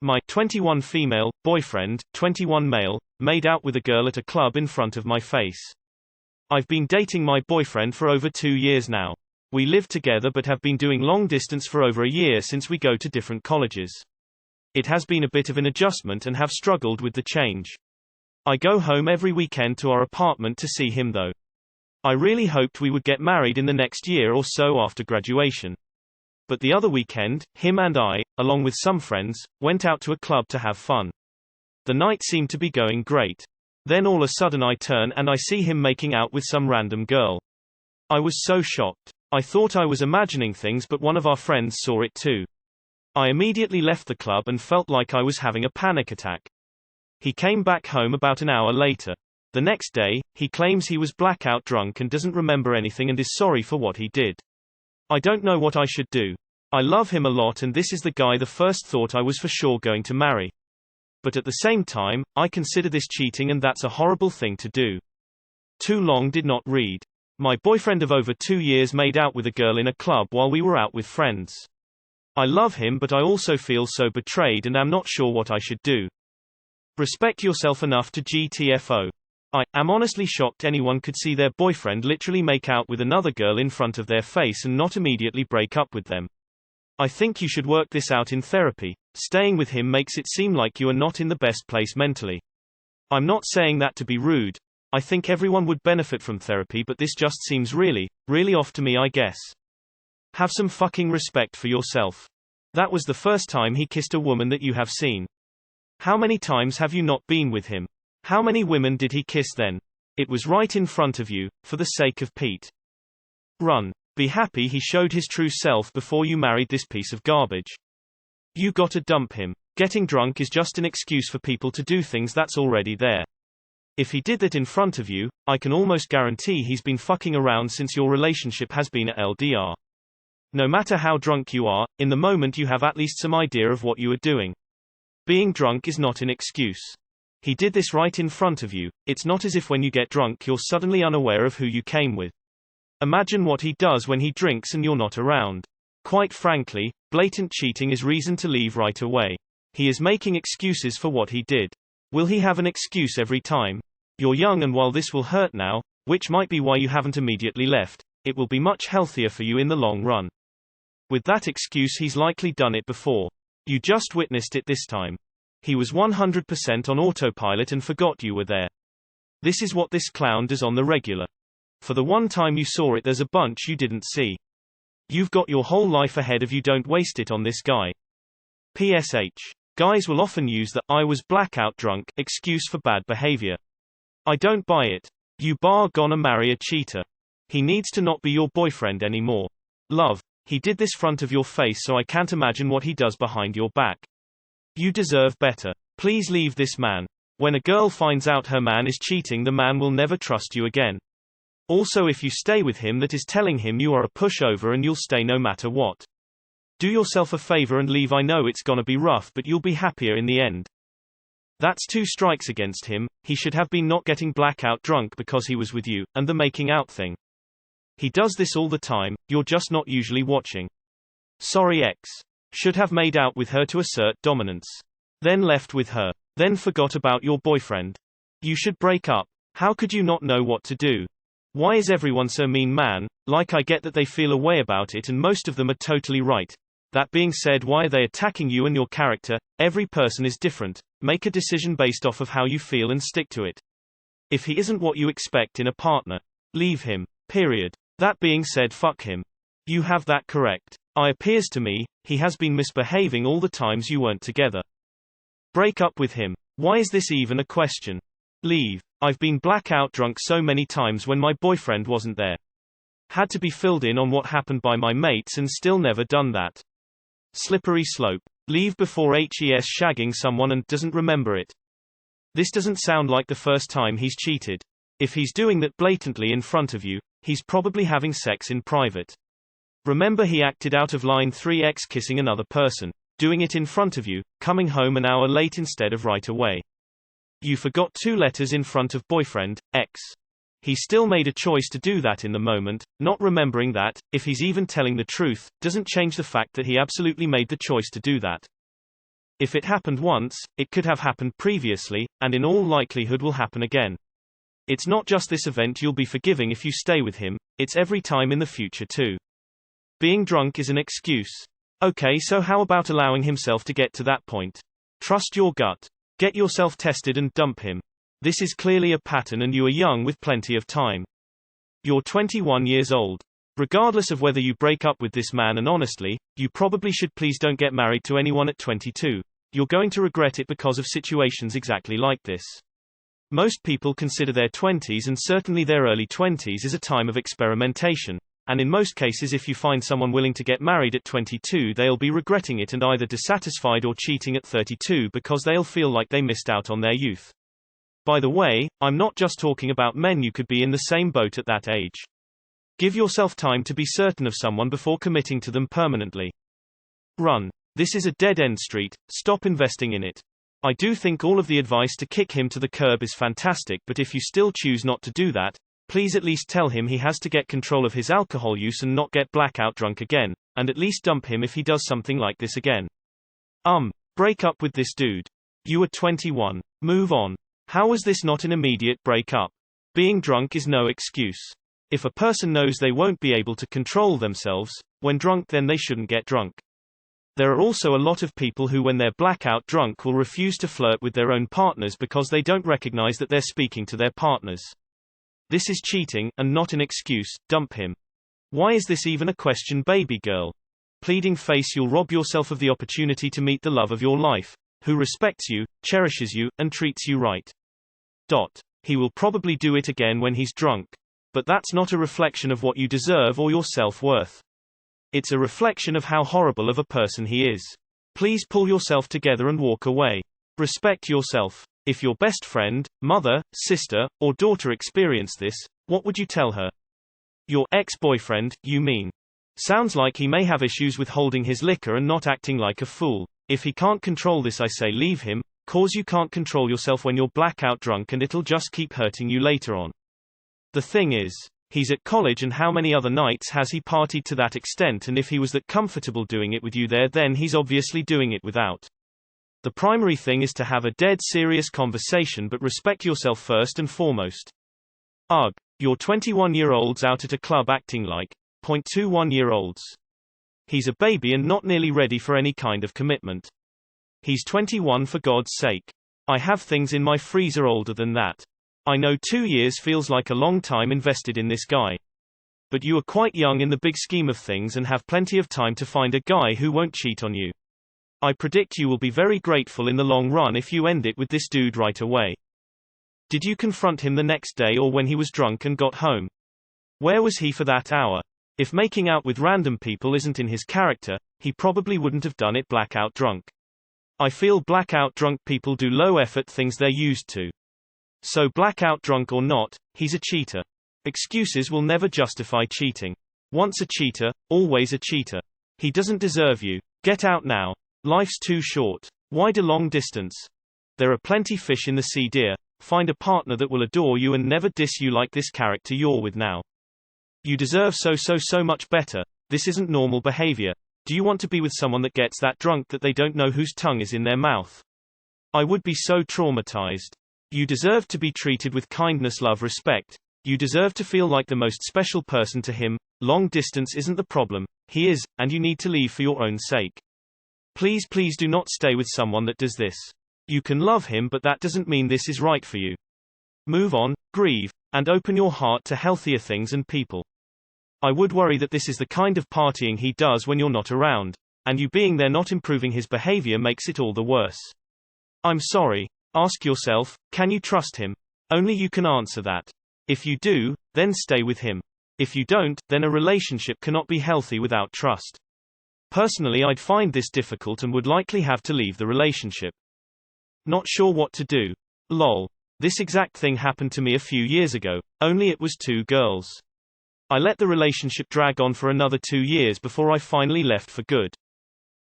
My 21 female boyfriend, 21 male, made out with a girl at a club in front of my face. I've been dating my boyfriend for over 2 years now. We live together but have been doing long distance for over a year since we go to different colleges. It has been a bit of an adjustment and have struggled with the change. I go home every weekend to our apartment to see him though. I really hoped we would get married in the next year or so after graduation. But the other weekend, him and I, along with some friends, went out to a club to have fun. The night seemed to be going great. Then all of a sudden I turn and I see him making out with some random girl. I was so shocked. I thought I was imagining things, but one of our friends saw it too. I immediately left the club and felt like I was having a panic attack. He came back home about an hour later. The next day, he claims he was blackout drunk and doesn't remember anything and is sorry for what he did. I don't know what I should do. I love him a lot and this is the guy the first thought I was for sure going to marry. But at the same time, I consider this cheating and that's a horrible thing to do. Too long did not read. My boyfriend of over 2 years made out with a girl in a club while we were out with friends. I love him but I also feel so betrayed and am not sure what I should do. Respect yourself enough to GTFO. I am honestly shocked anyone could see their boyfriend literally make out with another girl in front of their face and not immediately break up with them. I think you should work this out in therapy. Staying with him makes it seem like you are not in the best place mentally. I'm not saying that to be rude. I think everyone would benefit from therapy, but this just seems really off to me, I guess. Have some fucking respect for yourself. That was the first time he kissed a woman that you have seen. How many times have you not been with him? How many women did he kiss then? It was right in front of you, for the sake of Pete. Run. Be happy he showed his true self before you married this piece of garbage. You gotta dump him. Getting drunk is just an excuse for people to do things that's already there. If he did that in front of you, I can almost guarantee he's been fucking around since your relationship has been at LDR. No matter how drunk you are, in the moment you have at least some idea of what you are doing. Being drunk is not an excuse. He did this right in front of you. It's not as if when you get drunk you're suddenly unaware of who you came with. Imagine what he does when he drinks and you're not around. Quite frankly, blatant cheating is reason to leave right away. He is making excuses for what he did. Will he have an excuse every time? You're young and while this will hurt now, which might be why you haven't immediately left, it will be much healthier for you in the long run. With that excuse he's likely done it before. You just witnessed it this time. He was 100% on autopilot and forgot you were there. This is what this clown does on the regular. For the one time you saw it, there's a bunch you didn't see. You've got your whole life ahead of you, don't waste it on this guy. PSH. Guys will often use the "I was blackout drunk" excuse for bad behavior. I don't buy it. You gonna marry a cheater. He needs to not be your boyfriend anymore. Love. He did this front of your face, so I can't imagine what he does behind your back. You deserve better. Please leave this man. When a girl finds out her man is cheating, the man will never trust you again. Also, if you stay with him, that is telling him you are a pushover and you'll stay no matter what. Do yourself a favor and leave. I know it's gonna be rough, but you'll be happier in the end. That's 2 strikes against him. He should have been not getting blackout drunk because he was with you, and the making out thing. He does this all the time, you're just not usually watching. Sorry X. Should have made out with her to assert dominance. Then left with her. Then forgot about your boyfriend. You should break up. How could you not know what to do? Why is everyone so mean, man? Like, I get that they feel a way about it and most of them are totally right. That being said, why are they attacking you and your character? Every person is different. Make a decision based off of how you feel and stick to it. If he isn't what you expect in a partner, leave him. Period. That being said, fuck him. You have that correct. It appears to me, he has been misbehaving all the times you weren't together. Break up with him. Why is this even a question? Leave. I've been blackout drunk so many times when my boyfriend wasn't there. Had to be filled in on what happened by my mates and still never done that. Slippery slope. Leave before HES shagging someone and doesn't remember it. This doesn't sound like the first time he's cheated. If he's doing that blatantly in front of you, he's probably having sex in private. Remember, he acted out of line 3x, kissing another person, doing it in front of you, coming home an hour late instead of right away. You forgot 2 letters in front of boyfriend, X. He still made a choice to do that in the moment, not remembering that, if he's even telling the truth, doesn't change the fact that he absolutely made the choice to do that. If it happened once, it could have happened previously, and in all likelihood will happen again. It's not just this event you'll be forgiving if you stay with him, it's every time in the future too. Being drunk is an excuse. Okay, so how about allowing himself to get to that point? Trust your gut. Get yourself tested and dump him. This is clearly a pattern and you are young with plenty of time. You're 21 years old. Regardless of whether you break up with this man, and honestly, you probably should, please don't get married to anyone at 22. You're going to regret it because of situations exactly like this. Most people consider their 20s and certainly their early 20s as a time of experimentation. And in most cases, if you find someone willing to get married at 22, they'll be regretting it and either dissatisfied or cheating at 32 because they'll feel like they missed out on their youth. By the way, I'm not just talking about men, you could be in the same boat at that age. Give yourself time to be certain of someone before committing to them permanently. Run. This is a dead-end street, stop investing in it. I do think all of the advice to kick him to the curb is fantastic, but if you still choose not to do that, please at least tell him he has to get control of his alcohol use and not get blackout drunk again, and at least dump him if he does something like this again. Break up with this dude. You are 21. Move on. How was this not an immediate break-up? Being drunk is no excuse. If a person knows they won't be able to control themselves when drunk, then they shouldn't get drunk. There are also a lot of people who, when they're blackout drunk, will refuse to flirt with their own partners because they don't recognize that they're speaking to their partners. This is cheating, and not an excuse. Dump him. Why is this even a question, baby girl? Pleading face, you'll rob yourself of the opportunity to meet the love of your life, who respects you, cherishes you, and treats you right. He will probably do it again when he's drunk. But that's not a reflection of what you deserve or your self-worth. It's a reflection of how horrible of a person he is. Please pull yourself together and walk away. Respect yourself. If your best friend, mother, sister, or daughter experienced this, what would you tell her? Your ex-boyfriend, you mean? Sounds like he may have issues with holding his liquor and not acting like a fool. If he can't control this, I say leave him, cause you can't control yourself when you're blackout drunk and it'll just keep hurting you later on. The thing is, he's at college, and how many other nights has he partied to that extent? And if he was that comfortable doing it with you there, then he's obviously doing it without. The primary thing is to have a dead serious conversation, but respect yourself first and foremost. Ugh. You're 21-year-olds out at a club acting like 21-year-olds. He's a baby and not nearly ready for any kind of commitment. He's 21, for God's sake. I have things in my freezer older than that. I know 2 years feels like a long time invested in this guy. But you are quite young in the big scheme of things and have plenty of time to find a guy who won't cheat on you. I predict you will be very grateful in the long run if you end it with this dude right away. Did you confront him the next day or when he was drunk and got home? Where was he for that hour? If making out with random people isn't in his character, he probably wouldn't have done it blackout drunk. I feel blackout drunk people do low-effort things they're used to. So blackout drunk or not, he's a cheater. Excuses will never justify cheating. Once a cheater, always a cheater. He doesn't deserve you. Get out now. Life's too short. Why do long distance? There are plenty fish in the sea, dear. Find a partner that will adore you and never diss you like this character you're with now. You deserve so much better. This isn't normal behavior. Do you want to be with someone that gets that drunk that they don't know whose tongue is in their mouth? I would be so traumatized. You deserve to be treated with kindness, love, respect. You deserve to feel like the most special person to him. Long distance isn't the problem. He is, and you need to leave for your own sake. Please do not stay with someone that does this. You can love him, but that doesn't mean this is right for you. Move on, grieve, and open your heart to healthier things and people. I would worry that this is the kind of partying he does when you're not around, and you being there not improving his behavior makes it all the worse. I'm sorry. Ask yourself, can you trust him? Only you can answer that. If you do, then stay with him. If you don't, then a relationship cannot be healthy without trust. Personally, I'd find this difficult and would likely have to leave the relationship. Not sure what to do. Lol. This exact thing happened to me a few years ago, only it was 2 girls. I let the relationship drag on for another 2 years before I finally left for good.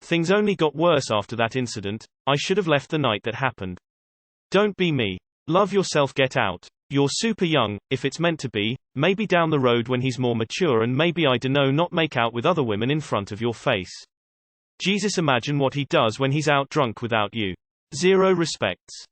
Things only got worse after that incident. I should have left the night that happened. Don't be me. Love yourself, get out. You're super young, if it's meant to be, maybe down the road when he's more mature, and maybe I dunno, not make out with other women in front of your face. Jesus, imagine what he does when he's out drunk without you. Zero respects.